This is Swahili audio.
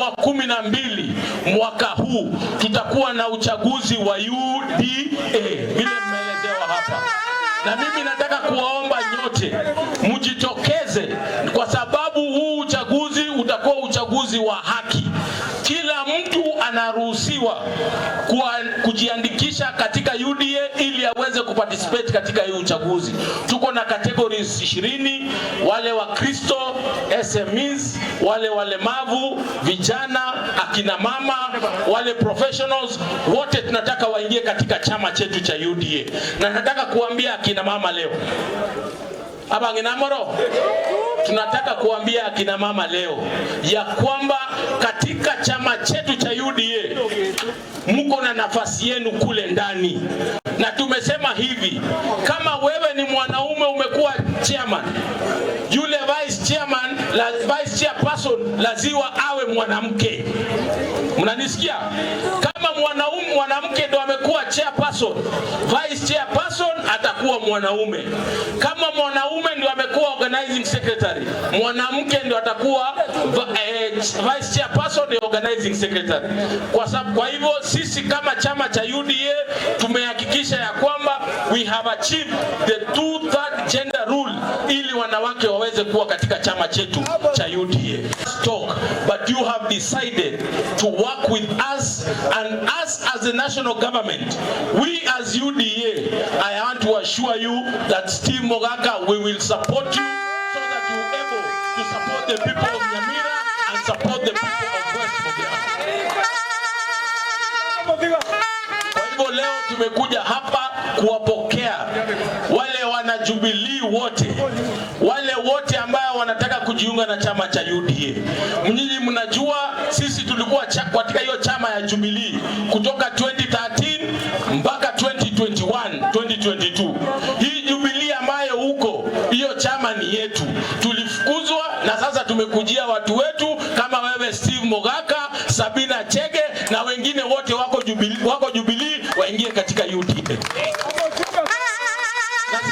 wa 12 mwaka huu tutakuwa na uchaguzi wa UDA vile mmeelezewa hapa. Na mimi nataka kuwaomba nyote mjitokeze, kwa sababu huu uchaguzi utakuwa uchaguzi wa haki. Kila mtu anaruhusiwa kujiandikisha katika UDA ili aweze kuparticipate katika hii uchaguzi. Tuko na categories 20, wale wa Kristo, SMEs, wale walemavu, vijana, akina mama, wale professionals, wote tunataka waingie katika chama chetu cha UDA. Na nataka kuambia akina mama leo, hapa nginamoro, tunataka kuambia akina mama leo ya kwamba katika chama chetu cha UDA mko na nafasi yenu kule ndani. Na tumesema hivi, kama wewe ni mwanaume umekuwa chairman, yule vice chairperson lazima awe mwanamke. Mnanisikia? Kama mwanamke ndo amekuwa chairperson, vice chairperson atakuwa mwanaume. Kama mwanaume ndio amekuwa organizing secretary, mwanamke ndio atakuwa vice chairperson na organizing secretary. Kwa hivyo sisi kama chama cha UDA tumehakikisha ya kwamba we have achieved the 2/3 gender rule ili wanawake waweze kuwa katika chama chetu cha UDA. Talk, but you have decided to work with us, and us as the national government, we as UDA, I want to assure you that Steve Mogaka, we will support you so that you are able to support the people of Nyamira and support the people of West. Kwa hivyo leo tumekuja hapa kuwapokea wale wana Jubilee wote, wale wote ambao wanataka kujiunga na chama cha UDA. Mnyinyi mnajua sisi tulikuwa katika hiyo chama ya Jubilee kutoka 2013 mpaka 2022. Hii Jubilee ambayo huko, hiyo chama ni yetu. Tulifukuzwa na sasa tumekujia watu wetu kama wewe Steve Mogaka, Sabina Chege na wengine wote wako Jubilee waingie katika UDA.